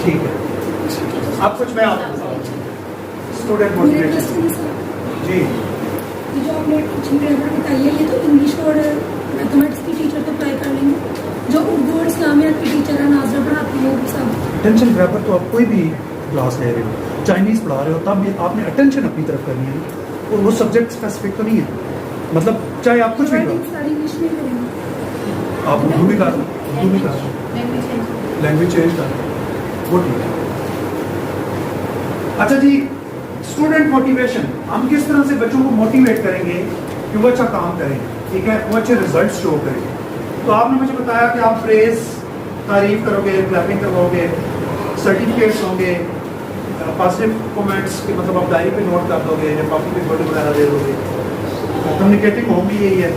ٹھیک ہے. اب کچھ میں آپ کو بتاؤں اسٹوڈنٹ موٹیویشن. جی جو آپ نے ٹیچنگ گریمر بتائی ہے یہ تو انگلش اور میتھمیٹکس کی ٹیچر تو اپلائی کر لیں گے. جو اردو اور اسلامیات کی ٹیچر ہے ناظرہ پڑھاتی ہے وہ سب اٹینشن گریبر تو آپ کوئی بھی کلاس لے رہے ہو, چائنیز پڑھا رہے ہو, تب بھی آپ نے اٹینشن اپنی طرف کرنی ہے. اور وہ سبجیکٹ اسپیسیفک تو نہیں ہے, مطلب چاہے آپ کچھ بھی کرو. ساری انگلش میں کریں گے. آپ اردو بھی کر اردو بھی کر لینگویج چینج کر وہ ٹھیک ہے. اچھا جی, اسٹوڈنٹ موٹیویشن, ہم کس طرح سے بچوں کو موٹیویٹ کریں گے کہ وہ اچھا کام کریں, ٹھیک ہے, وہ اچھے ریزلٹس شو کریں. تو آپ نے مجھے بتایا کہ آپ پریز تعریف کرو گے, کلیپنگ کرواؤ گے, سرٹیفکیٹس ہوں گے, پازیٹیو کومنٹس کے مطلب آپ ڈائری پہ نوٹ کر دو گے یا کافی پہ فوٹو وغیرہ دے دو گے. کمیونیکیٹنگ ہوم بھی یہی ہے.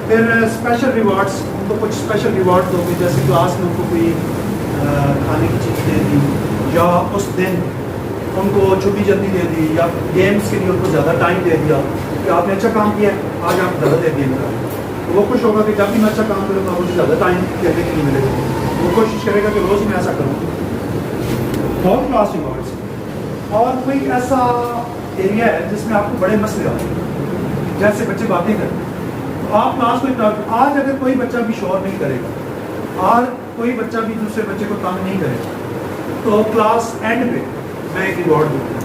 پھر اسپیشل ریوارڈس, ان کو کچھ اسپیشل ریوارڈ دو گے, جیسے کلاس میں ان کو کوئی کھانے کی چیز دے دی, یا اس دن ان کو چھٹی جلدی دے دی, یا گیمس کے لیے ان کو زیادہ ٹائم دے دیا کہ آپ نے اچھا کام کیا ہے, آج آپ زیادہ دے گیم کا. وہ خوش ہوگا کہ جب بھی میں اچھا کام کروں گا مجھے زیادہ ٹائم دینے کے لیے ملے گا. وہ کوشش کرے گا کہ روز میں ایسا کروں. اور کلاس ریوارڈس, اور کوئی ایسا ایریا ہے جس میں آپ کو بڑے مسئلے آتے ہیں, جیسے بچے باتیں کریں, تو آپ کلاس کو آج اگر کوئی بچہ بھی شور نہیں کرے گا, اور کوئی بچہ بھی دوسرے بچے کو تنگ نہیں کرے گا, تو کلاس اینڈ پہ میں ایک ریوارڈ دوں گا,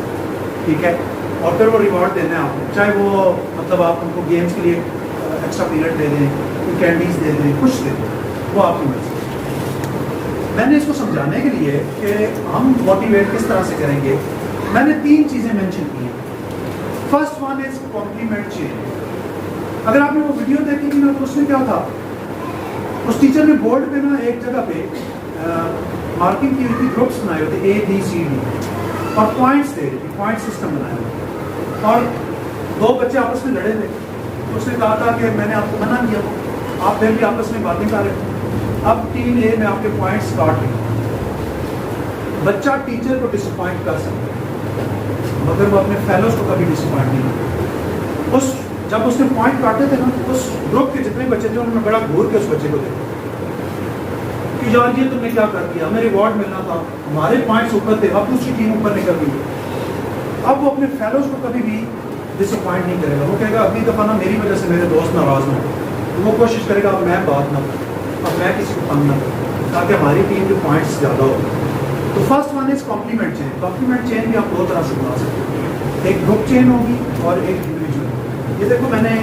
ٹھیک ہے. اور پھر وہ ریوارڈ دینا ہے آپ کو, چاہے وہ مطلب آپ ان کو گیمس کے لیے ایکسٹرا پیریڈ دے دیں, کینڈیز دے دیں, کچھ دے دیں, وہ آپ کی مرضی. میں نے اس کو سمجھانے کے لیے کہ ہم موٹیویٹ کس طرح سے کریں گے, میں نے 3 چیزیں مینشن کی ہیں. فرسٹ ون از کمپلیمنٹ چین. اگر آپ نے وہ ویڈیو دیکھی تھی نا, تو اس میں کیا تھا, اس ٹیچر نے بورڈ پہ نا ایک جگہ پہ مارکنگ کی ہوئی تھی, گروپس بنائے ہوتے ABCD, اور پوائنٹس دے رہی تھی, پوائنٹ سسٹم بنایا ہوا, اور 2 بچے آپس میں لڑے تھے. اس نے کہا تھا کہ میں نے آپ کو منع کیا, آپ پھر بھی آپس میں باتیں کر رہے تھے, اب 3A میں آپ کے پوائنٹس کاٹ رہے ہیں. بچہ ٹیچر کو ڈس اپوائنٹ کر سکتا ہے, مگر وہ اپنے فیلوز کو کبھی ڈس اپوائنٹ نہیں کرتا. جب اس نے پوائنٹ کاٹے تھے نا, اس گروپ کے جتنے بچے تھے انہوں نے بڑا گھور کے اس بچے کو دیکھا کہ یار یہ تم نے کیا کر دیا, ہمیں ریوارڈ ملنا تھا, ہمارے پوائنٹس اوپر تھے, اب دوسری ٹیم اوپر نکل گئی. اب وہ اپنے فیلوز کو کبھی بھی ڈس اپوائنٹ نہیں کرے گا. وہ کہے گا اگلی دفعہ نا میری وجہ سے میرے دوست ناراض نہ ہو, وہ کوشش کرے گا اب میں بات نہ کروں, اب میں کسی کو تنگ نہ کروں, تاکہ ہماری ٹیم کے پوائنٹس زیادہ ہو. تو first one is complement chain. Complement chain بھی آپ 2 طرح سے بنا سکتے ہیں, ایک گروپ چین ہوگی اور ایک انڈیویجول. یہ دیکھو میں نے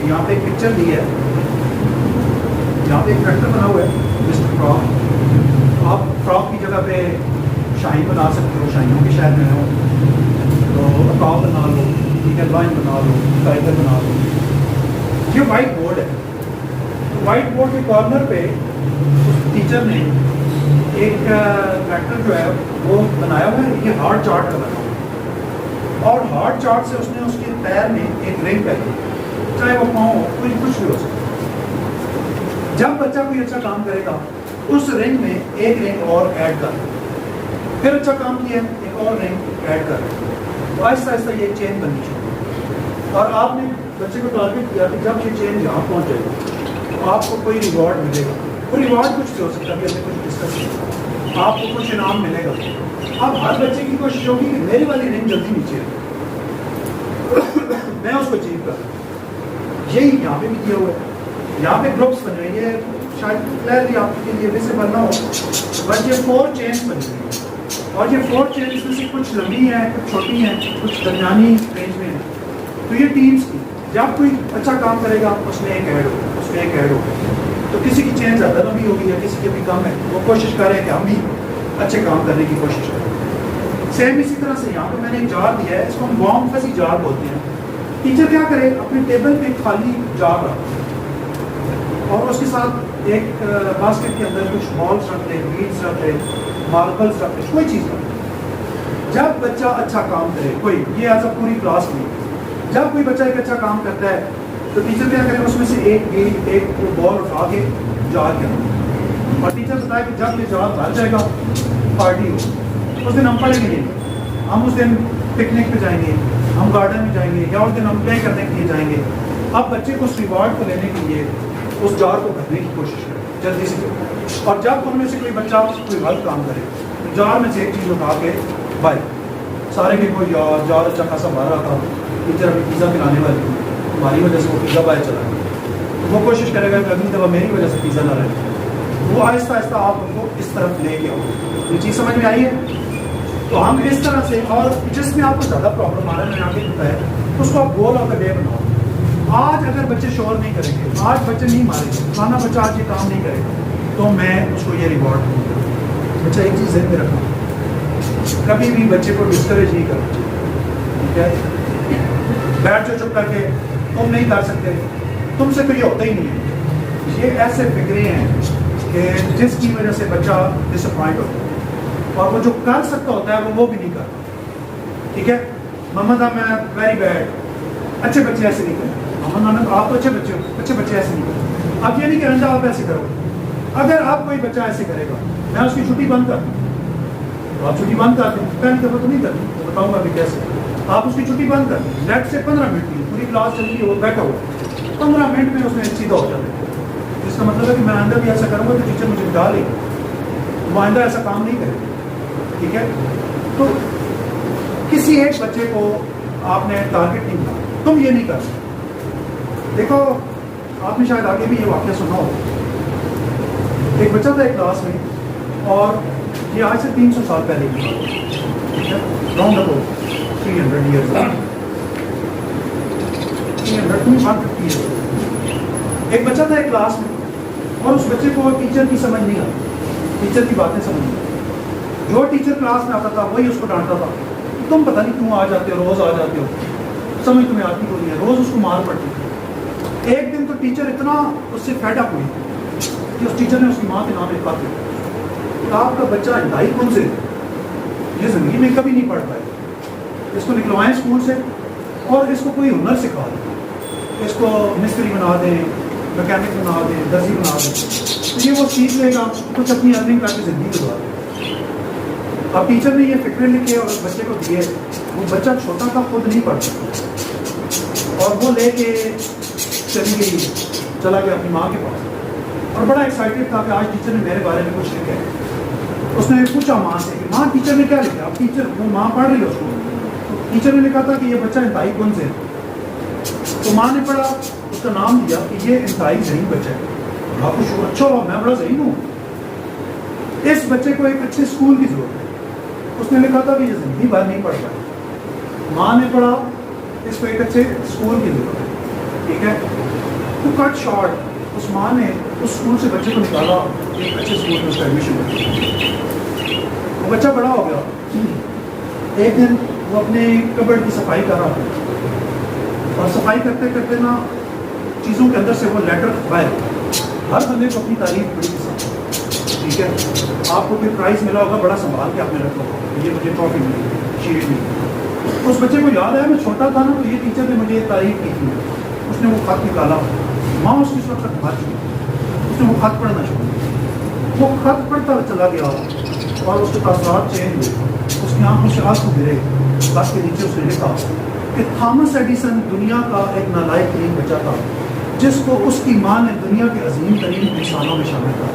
یہاں پہ ایک پکچر دی ہے, یہاں پہ ایک کریکٹر بنا ہوا ہے مسٹر فراگ. آپ فراگ کی جگہ پہ شاہین بنا سکتے ہو, شاہینوں کے شہر میں ہو تو اکاؤ بنا لو, ٹھیک ہے, لائن بنا لو, ٹائگر بنا لو. یہ وائٹ بورڈ ہے. وائٹ بورڈ کے کارنر پہ ٹیچر نے ایک کریکٹر جو ہے وہ بنایا ہوا ہے, یہ ہارڈ چارٹ کا بنا ہوا ہے, اور ہارڈ چارٹ سے اس نے اس کے پیر میں ایک رنگ پہنی, چاہے وہ پاؤں کوئی کچھ بھی ہو سکتا. جب بچہ کوئی اچھا کام کرے گا اس رنگ میں ایک رنگ اور ایڈ کر, پھر اچھا کام کیا ایک اور رنگ ایڈ کر, تو آہستہ آہستہ یہ چین بننی چاہیے. اور آپ نے بچے کو ٹارگیٹ کیا کہ جب یہ چین یہاں پہنچ جائے گا تو آپ کو کوئی ریوارڈ ملے گا. وہ ریوارڈ کچھ بھی ہو سکتا ہے, ابھی ہم نے کچھ ڈسکس کیا, آپ کو کچھ انعام ملے گا. اب ہر بچے کی کوشش ہوگی کہ میری والی رنگ جلدی نیچے میں اس کو اچیو کروں. یہی یہاں پہ بھی کیا ہوا ہے. یہاں پہ گروپس بنے ہوئے ہیں, شاید کلیئرلی آپ کے لیے ویزیبل نہ ہو, بٹ یہ 4 چینز بنی ہوئی ہیں, اور یہ 4 چینز میں سے کچھ لمبی ہیں, کچھ چھوٹی ہیں, کچھ درمیانی رینج میں ہیں. تو یہ ٹیمز کی جب کوئی اچھا کام کرے گا اس میں ایک ایڈ ہوگا, اس میں ایک ایڈ ہوگا. تو کسی کی چین زیادہ لمبی ہوگی یا کسی کی بھی کم ہے, وہ کوشش کریں کہ ہم بھی اچھے کام کرنے کی کوشش کریں. سیم اسی طرح سے یہاں پہ میں نے ایک جار دیا ہے, اس کو ہم وارم فزی جار بولتے ہیں. ٹیچر کیا کرے, اپنے ٹیبل پہ ایک خالی جار رکھے اور اس کے ساتھ ایک باسکٹ کے اندر کچھ بالز رکھ لے, بیڈز رکھ لے, ماربلس رکھ لے, کوئی چیز رکھ لے. جب بچہ اچھا کام کرے, کوئی یہ ایسا پوری کلاس میں, جب کوئی بچہ ایک اچھا کام کرتا ہے تو ٹیچر کیا کرے, اس میں سے ایک بال اٹھا کے جار کے اندر, اور ٹیچر بتائے کہ جب یہ جار بھر جائے گا پارٹی ہو. اس دن ہم پڑھیں گے, ہم اس دن پکنک پہ جائیں گے, ہم گارڈن میں جائیں گے, یا اس دن ہم پلے کرنے کے لیے جائیں گے. اب بچے کو اس ریوارڈ کو لینے کے لیے اس جار کو بھرنے کی کوشش کریں جلدی سے. اور جب ان میں سے کوئی بچہ کوئی غلط کام کرے تو جار میں سے ایک چیز اٹھا کے بھائی سارے کے کوئی جار اچھا خاصا بھر رہا تھا, ٹیچر ابھی پیزا کھلانے والی تھی, ہماری وجہ سے وہ پیزا باہر چلا گیا, تو وہ کوشش کرے گا کہ اگلی دفعہ میری وجہ سے پیزا نہ رہے. وہ آہستہ آہستہ آپ ان کو اس طرف لے کے آؤ. یہ چیز سمجھ میں آئی ہے؟ تو ہم اس طرح سے, اور جس میں آپ کو زیادہ پرابلم آ رہا ہے میں نے آگے بتایا, تو اس کو آپ گول آف دا ڈے بناؤ. آج اگر بچے شور نہیں کریں گے, آج بچے نہیں ماریں گے, فلانا بچہ آج یہ کام نہیں کرے گا, تو میں اس کو یہ ریوارڈ دوں گا. بچہ ایک چیز ذہن میں رکھنا, کبھی بھی بچے کو ڈسکریج نہیں کرنا. ٹھیک ہے, بیٹھ جاؤ چپ کر کے, تم نہیں کر سکتے, تم سے کوئی ہوتا ہی نہیں ہے. یہ ایسے فکرے ہیں کہ جس کی وجہ سے بچہ ڈس اپوائنٹ ہوتا ہے, اور وہ جو کر سکتا ہوتا ہے وہ بھی نہیں کرتا. ٹھیک ہے, محمد احمد ویری بیڈ, اچھے بچے ایسے نہیں کرتے. محمد احمد آپ تو اچھے بچے ہو, اچھے بچے ایسے نہیں کرتے. آپ یہ نہیں کریں گے آپ ایسے کرو. اگر آپ کوئی بچہ ایسے کرے گا میں اس کی چھٹی بند کر دوں, تو آپ چھٹی بند کر دیں. پہلی دفعہ تو نہیں کرتی, تو بتاؤں گا ابھی کیسے. آپ اس کی چھٹی بند کر دیں, لیٹ سے 15 منٹ کی پوری کلاس چل رہی ہے, وہ بیٹھا ہوا 15 منٹ میں اس نے سیدھا ہو جاتا ہے. اس کا مطلب ہے کہ میں آئندہ بھی ایسا کروں گا تو ٹیچر مجھے ڈال لے گا, وہ آئندہ ایسا کام نہیں کرے. ٹھیک ہے, تو کسی ایک بچے کو آپ نے ٹارگیٹ نہیں بنایا, تم یہ نہیں کر سکتے. دیکھو آپ نے شاید آگے بھی یہ واقعہ سنا ہو. ایک بچہ تھا ایک کلاس میں, اور یہ آج سے 300 سال پہلے کی ٹھیک ہے, راؤنڈ اباؤٹ 300 ایئرز 150 ایئرز. ایک بچہ تھا ایک کلاس میں, اور اس بچے کو ٹیچر کی سمجھ نہیں آتی, ٹیچر کی باتیں سمجھ نہیں آتی. جو ٹیچر کلاس میں آتا تھا وہی اس کو ڈانٹتا تھا, تم پتہ نہیں کیوں آ جاتے ہو, روز آ جاتے ہو, سمجھ تمہیں آتی ہو رہی ہے, روز اس کو مار پڑتی تھی. ایک دن تو ٹیچر اتنا اس سے فیڈ اپ ہوئی کہ اس ٹیچر نے اس کی ماں کے نام لکھا دیا کہ آپ کا بچہ انتہائی کون سے یہ زندگی میں کبھی نہیں پڑھ پائے, اس کو نکلوائیں اسکول سے اور اس کو کوئی ہنر سکھا دیں, اس کو مستری بنا دیں, میکینک بنا دیں, درزی بنا دیں, تو یہ وہ سیکھ لے گا, کچھ اپنی ارننگ کر کے زندگی گزار دے. اب ٹیچر نے یہ فکرے لکھے اور اس بچے کو دیے, وہ بچہ چھوٹا تھا, خود نہیں پڑھ سکتا, اور وہ لے کے چلی گئی, چلا گیا اپنی ماں کے پاس, اور بڑا ایکسائٹیڈ تھا کہ آج ٹیچر نے میرے بارے میں کچھ لکھا ہے. اس نے پوچھا ماں سے کہ ماں ٹیچر نے کیا لکھا. اب ٹیچر, وہ ماں پڑھ رہی ہے اس کو, ٹیچر نے لکھا تھا کہ یہ بچہ انتہائی کون سے, تو ماں نے پڑھا, اس کا نام دیا کہ یہ انتہائی ذہین بچہ ہے. بڑا خوش ہوا, اچھا میں بڑا ذہین ہوں, اس بچے کو ایک اچھے اسکول کی ضرورت ہے. اس نے لکھا تھا کہ یہ زندگی بھر نہیں پڑھ پائے. ماں نے پڑھا, اس کو ایک اچھے اسکول کی ضرورت ہے. ٹھیک ہے, تو کٹ شارٹ اس ماں نے اس اسکول سے بچے کو نکالا, ایک اچھے اسکول میں اس کا ایڈمیشن کیا. وہ بچہ بڑا ہو گیا. ایک دن وہ اپنے کبڈ کی صفائی کر رہا تھا, اور صفائی کرتے کرتے نا چیزوں کے اندر سے وہ لیٹر باہر. ہر بندے کو اپنی تعریف بڑی پسند ہے. ٹھیک ہے, آپ کو کوئی پرائز ملا ہوگا, بڑا سنبھال کے آپ نے رکھا ہوگا, یہ مجھے ٹرافی ملی, شیٹ ملی. اس بچے کو یاد آیا میں چھوٹا تھا نا, تو یہ ٹیچر نے مجھے تعریف کی تھی. اس نے وہ خط نکالا, ماں اس کی اس وقت تک مر چکی, اس نے وہ خط پڑھنا شروع کیا. وہ خط پڑھتا چلا گیا, اور اس کے تاثرات چینج ہوئے, اس کی آنکھوں سے آنسو گرے. بس کے نیچے اس نے لکھا کہ تھامس ایڈیسن دنیا کا ایک نالائق ترین بچہ تھا, جس کو اس کی ماں نے دنیا کے عظیم ترین انسانوں میں شامل کیا.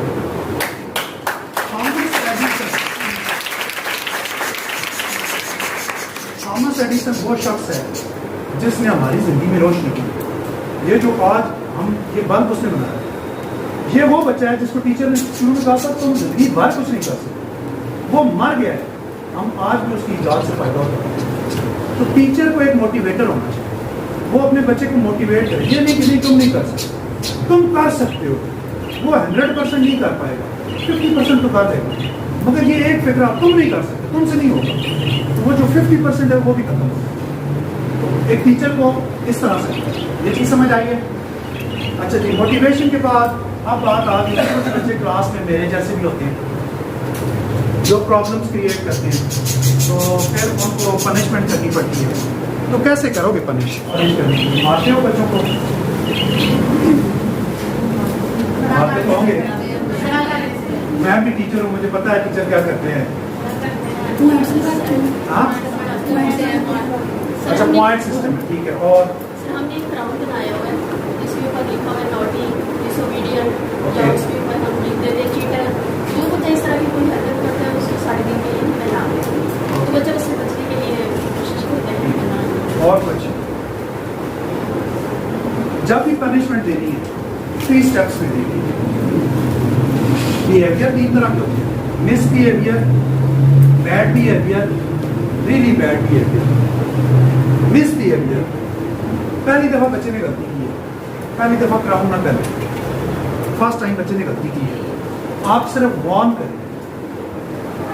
تھامس ایڈیسن وہ شخص ہے جس نے ہماری زندگی میں روشنی کی. یہ جو آج ہم یہ بلب اس نے بنایا, یہ وہ بچہ ہے جس کو ٹیچر نے شروع میں کہا تھا تم زندگی بھر کچھ نہیں کر سکتے, وہ مر گیا ہے. ہم آج بھی اس کی ایجاد سے فائدہ اٹھاتے ہیں. تو ٹیچر کو ایک موٹیویٹر ہونا چاہیے, وہ اپنے بچے کو موٹیویٹ کرے. یہ نہیں کہ نہیں تم نہیں کر سکتے, تم کر سکتے ہو. وہ 100% نہیں کر پائے گا, 50% تو کر دے گا, مگر یہ ایک فکر تم نہیں کر سکتے, تم سے نہیں ہوگا, تو وہ جو 50% ہے وہ بھی ختم ہوگا. تو ایک ٹیچر کو اس طرح سے یہ چیز سمجھ آئی ہے. اچھا جی, موٹیویشن کے بعد اب بات آ گئی چھوٹے بچے کلاس میں میرے جیسے بھی ہوتے ہیں جو پرابلمس کریٹ کرتے ہیں, تو پھر ان کو پنشمنٹ کرنی پڑتی ہے. تو کیسے کرو گے پنش کرنے, مارتے ہو بچوں کو, مارتے تو ہوں گے. میں بھی ٹیچر ہوں, مجھے پتا ہے ٹیچر کیا کرتے ہیں. ہاں اچھا, پوائنٹ سسٹم ہے, ٹھیک ہے. اور ہم نے ایک گراؤنڈ بنایا ہوا ہے جس کے اوپر لکھا ہوا ہے نوٹی ڈیسوبیڈینٹ, یا اس کے اوپر ہم لکھ دیتے چیٹر, اس طرح کی کوئی حرکت کرتا ہے اس کو سارے دن کے لیے پہنا دیں تو بچہ اس سے بچنے کے لیے کوشش کرتے ہیں پہنانے کی. اور کچھ جب بھی پنشمنٹ دینی ہے 3 اسٹیپس میں دینی ہے. بیہیویئر 3 طرح کے ہوتے ہیں: misbehaviour, bad behaviour, really bad behaviour. Misbehaviour پہلی دفعہ بچے نے غلطی کی ہے، پہلی دفعہ کراؤن نہ کریں، فرسٹ ٹائم بچے نے غلطی کی ہے، آپ صرف وارن کریں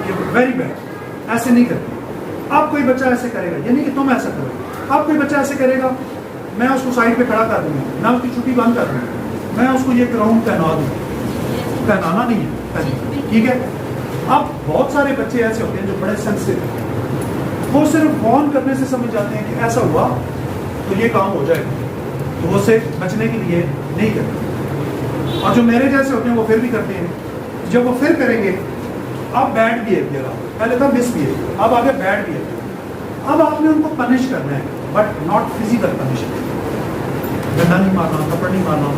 کہ ویری بیڈ، ایسے نہیں کرتے. اب کوئی بچہ ایسے کرے گا، یعنی کہ تم ایسا کرو. اب کوئی بچہ ایسے کرے گا، میں اس کو سائڈ پہ کھڑا کر دوں گا، میں اس کی چھٹی بند کر دوں گا، میں اس کو یہ کراؤن پہنا دوں. پہنانا نہیں ہے، ٹھیک ہے. اب بہت سارے بچے ایسے ہوتے ہیں جو بڑے سینسٹیو ہیں، وہ صرف وارن کرنے سے سمجھ جاتے ہیں کہ ایسا ہوا تو یہ کام ہو جائے گا، تو وہ سے بچنے کے لیے نہیں کرتے. اور جو میرے جیسے ہوتے ہیں وہ پھر بھی کرتے ہیں. جب وہ پھر کریں گے، اب بیڈ بیہیویئر، پہلے تھا مس بیہیویئر، اب آگے بیڈ بیہیویئر. اب آپ نے ان کو پنش کرنا ہے، بٹ ناٹ فزیکل پنشمنٹ. ڈنڈا نہیں مارنا، تھپڑ نہیں مارنا،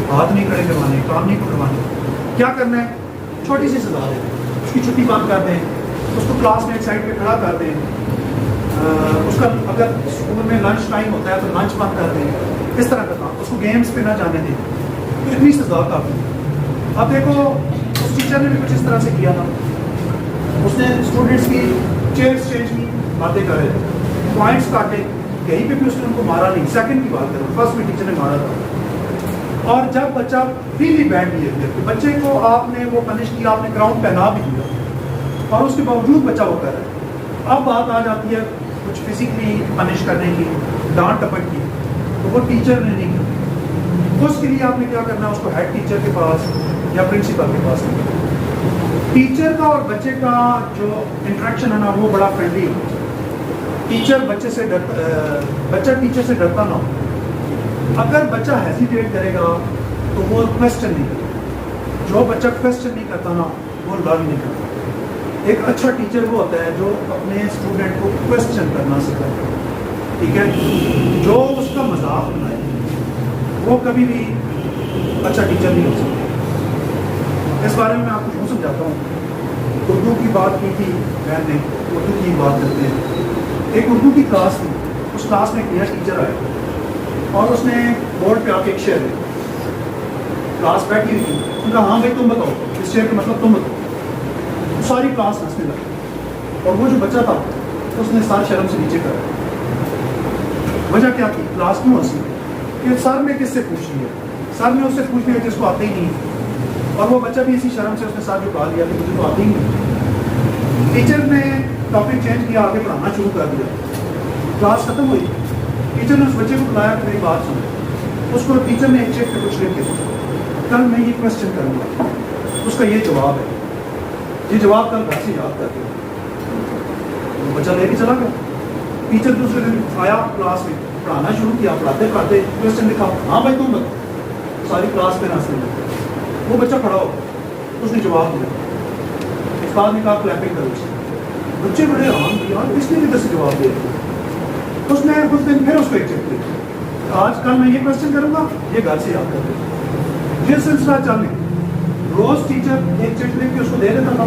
ہاتھ نہیں کھڑے کروانے، کام نہیں کروانے. کیا کرنا ہے؟ چھوٹی سی سزا دیں، اس کی چھٹی بند کر دیں، اس کو کلاس میں ایک سائڈ پہ کھڑا کر دیں، اس کا اگر اسکول میں لنچ ٹائم ہوتا ہے تو لنچ بند کر دیں. اس طرح کا کام، اس کو گیمس پہ نہ جانے دیں. تو اتنی سزا کافی. اب دیکھو اس ٹیچر نے بھی کچھ اس طرح سے کیا تھا، اس نے اسٹوڈنٹس کی چیئرس چینج کی، باتیں کر رہے تھے، پوائنٹس کاٹے، کہیں پہ بھی اس نے ان کو مارا نہیں. سیکنڈ کی بات کریں، فرسٹ میں ٹیچر نے مارا تھا. اور جب بچہ ریلی بیڈ بیہیویئر، بچے کو آپ نے وہ پنش کیا، آپ نے کراؤن پہنا بھی دیا اور اس کے باوجود بچہ وہ کر رہا ہے. اب بات آ جاتی ہے کچھ فزیکلی پنش کرنے کی، ڈانٹ ٹپٹ کی، تو وہ ٹیچر نے نہیں کی. اس کے لیے آپ نے کیا کرنا ہے؟ اس کو ہیڈ ٹیچر کے پاس یا پرنسپل کے پاس لے جانا. ٹیچر کا اور بچے کا جو انٹریکشن ہے نا، وہ بڑا فرینڈلی ہو. ٹیچر بچے سے ڈرتا، بچہ ٹیچر سے ڈرتا نہ ہو. اگر بچہ ہیزیٹیٹ کرے گا تو وہ کویسچن نہیں کرے. جو بچہ کویسچن نہیں کرتا نا، وہ لرن نہیں کرتا. ایک اچھا ٹیچر وہ ہوتا ہے جو اپنے اسٹوڈنٹ کو کویسچن کرنا سکھائے، ٹھیک ہے، جو اس کا مذاق بنائے، وہ کبھی بھی اچھا ٹیچر نہیں ہو سکتا. اس بارے میں آپ کو یوں سمجھاتا ہوں. اردو کی بات کی تھی میں نے، اردو کی بات کرتے ہیں. ایک اردو کی کلاس تھی، اس کلاس میں ایک نیا ٹیچر آیا اور اس نے بورڈ پہ آ کے ایک شعر لکھا. کلاس بیٹھی ہوئی تھی، ان کا ہاں بھائی تم بتاؤ اس شعر کا مطلب تم بتاؤ. ساری کلاس ہنسنے لگی اور وہ جو بچہ تھا اس نے سر شرم سے نیچے کرا. وجہ کیا تھی؟ کلاس کیوں ہنسی؟ کہ سر نے کس سے پوچھ لیا، سر نے اس سے پوچھ لیا جس کو آتے ہی نہیں. اور وہ بچہ بھی اسی شرم سے اس نے ساتھ جھکا لیا کہ مجھے تو آتی ہی نہیں. ٹیچر نے ٹاپک چینج کیا، آگے پڑھانا شروع کر دیا. کلاس ختم ہوئی، ٹیچر نے اس بچے کو بلایا کہ میری بات سنو. اس کو ٹیچر نے ایک چیک پہ کچھ لکھ کے دیا، کل میں یہ کوشچن کروں گا، اس کا یہ جواب ہے، یہ جواب کل گھر سے یاد کر دیا. بچہ لے کے چلا گیا. ٹیچر دوسرے دن آیا کلاس میں، پڑھانا شروع کیا. پڑھاتے پڑھاتے کوشچن لکھا، ہاں بھائی تم بتاؤ. ساری کلاس پہ ہنسنے لگے. وہ بچہ کھڑا ہو، اس نے جواب دیا. استاد نے کہا کلیپنگ کرو. بچے بڑے حیران تھے، یار کس نے ادھر سے جواب دیا. اس نے کچھ دن پھر اس کو ایک چیک کیا، آج کل میں یہ کوشچن کروں گا، یہ گھر سے یاد کر دیں. یہ سلسلہ چل رہا. روز ٹیچر ایک چیک لے کے اس کو دے دیتا تھا،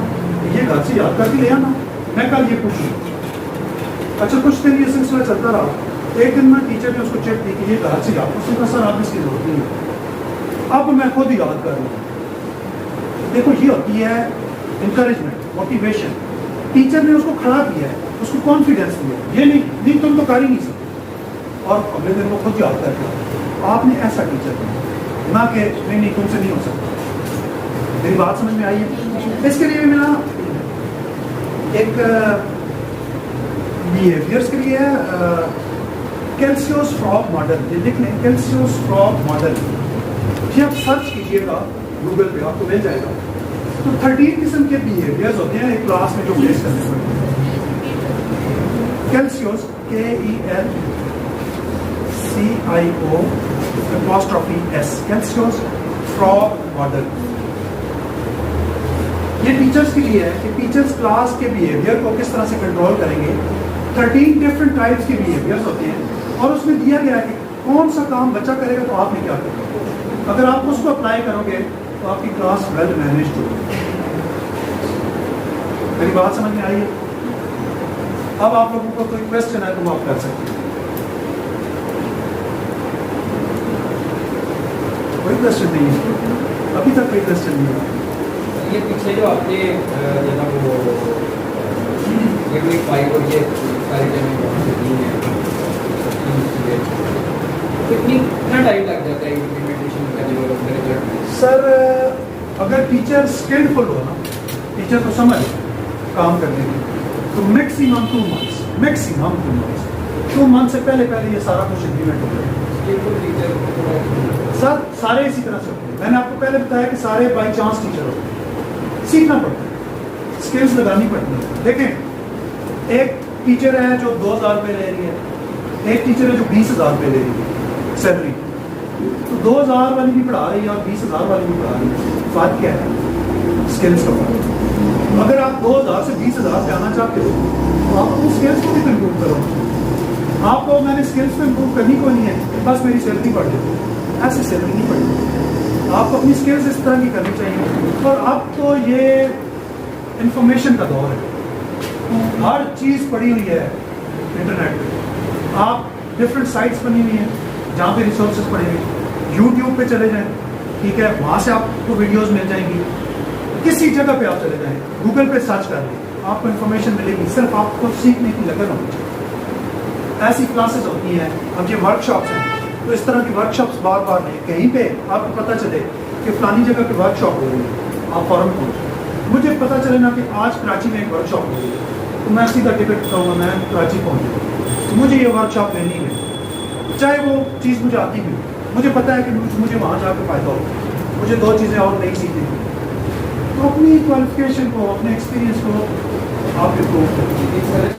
یہ گھر سے یاد کر کے لے آنا، میں کل یہ پوچھوں. اچھا کچھ دن یہ سلسلہ چلتا رہا. ایک دن میں ٹیچر نے اس کو چیک دی کہ یہ گھر سے یاد. اس نے کہا سر آپ اس کی ضرورت نہیں ہے، اب میں خود ہی یاد کر رہا ہوں. دیکھو یہ ہوتی ہے انکریجمنٹ، موٹیویشن. ٹیچر نے اس کو کھڑا کیا ہے، اس کو کانفیڈینس دیا. یہ نہیں تم تو کر ہی نہیں سکتے، اور اگلے دن وہ خود یاد کر کے آپ نے ایسا ٹیچر دیا، نہ کہ نہیں تم سے نہیں ہو سکتا. میری بات سمجھ میں آئی ہے؟ اس کے لیے میرا ایک بیہیویئرس کے لیے کیلسیوس فراگ ماڈل، یہ لکھ لیں، کیلسیوس فراگ ماڈل. یہ آپ سرچ کیجیے گا گوگل پہ، آپ کو مل جائے گا. تو 13 قسم کے بیہیویئرز ہوتے ہیں ایک کلاس میں جو فیس کرنے پڑتے ہیں. کیلسیوس KELCIOS کیلسیوس فراگ ماڈل. یہ ٹیچرز کے لیے ہے کہ ٹیچرز کلاس کے بیہیویئر کو کس طرح سے کنٹرول کریں گے. 13 ڈفرنٹ ٹائپس کے بیہیویئرز ہوتے ہیں اور اس میں دیا گیا ہے کہ کون سا کام بچہ کرے گا تو آپ نے کیا کرنا. اگر آپ اس کو اپلائی کرو گے تو آپ کی کلاس ویل مینجڈ ہوگی. میری بات سمجھ میں آئی ہے؟ اب آپ لوگوں کو کوئی کوشچن ہے تو وہ آپ کر سکتے ہیں. کوئی کوشچن نہیں ہے ابھی تک, کوئی کوشچن نہیں ہے. یہ پیچھے جو آپ نے جناب وہ یہ 5 اور یہ ساری جگہیں ہیں کتنا ٹائم لگ جاتا ہے امپلیمنٹیشن کا ڈیولپ کرنے میں؟ سر اگر ٹیچر اسکلفل ہو نا, ٹیچر کو سمجھ کام کرنے کی, تو maximum 2 months, maximum 2 months, 2 months سے پہلے یہ سارا کچھ امپلیمنٹ ہو جائے گا. سر سارے اسی طرح سے ہوتے ہیں. میں نے آپ کو پہلے بتایا کہ سارے بائی چانس ٹیچر ہوتے ہیں, سیکھنا پڑتا ہے, اسکلس لگانی پڑتی ہیں. دیکھیں ایک ٹیچر ہے جو 2,000 روپے لے رہی ہے, ایک ٹیچر ہے جو 20,000 روپے لے رہی ہے سیلری. تو 2,000 والی بھی پڑھا رہی ہے اور 20,000 والی بھی پڑھا رہی ہے. فرق کیا ہے؟ اسکلس کا فرق. اگر آپ 2,000 سے 20,000 پہ آنا چاہتے ہو تو آپ اپنی اسکلس کو بھی امپروو کرو. آپ کو میں نے اسکلس کو امپروو کرنی کو نہیں ہے بس میری سیلری بڑھ جائے, ایسے سیلری نہیں بڑھتی. آپ کو اپنی اسکلس اس طرح کی کرنی چاہیے. اور اب تو یہ انفارمیشن کا دور ہے, ہر چیز پڑی ہوئی ہے انٹرنیٹ پہ. آپ ڈفرینٹ سائٹس بنی ہوئی ہیں جہاں پہ ریسورسز پڑے ہوئے. یوٹیوب پہ چلے جائیں, ٹھیک ہے, وہاں سے آپ کو ویڈیوز مل جائیں گی. کسی جگہ پہ آپ چلے جائیں, گوگل پہ سرچ کر لیں, آپ کو انفارمیشن ملے گی. صرف آپ کو سیکھنے کی لگن ہونی چاہیے. ایسی کلاسز ہوتی ہیں, اب یہ ورک شاپس ہیں, تو اس طرح کی ورک شاپس بار بار نہیں, کہیں پہ آپ کو پتہ چلے کہ فلانی جگہ پہ ورک شاپ ہو رہی ہے, آپ فوراً پہنچیں. مجھے پتہ چلے نا کہ آج کراچی میں ایک ورک شاپ ہو رہی ہے, تو میں سیدھا ٹکٹ کروں گا, میں کراچی پہنچ جاؤں, تو مجھے یہ ورک شاپ لینی ہے, چاہے وہ چیز مجھے آتی بھی. مجھے پتہ ہے کہ مجھے وہاں جا کے فائدہ ہوگا, مجھے 2 چیزیں اور نہیں سیکھنی. تو اپنی کوالیفکیشن کو, اپنے ایکسپیرینس کو آپ امپروو کریں.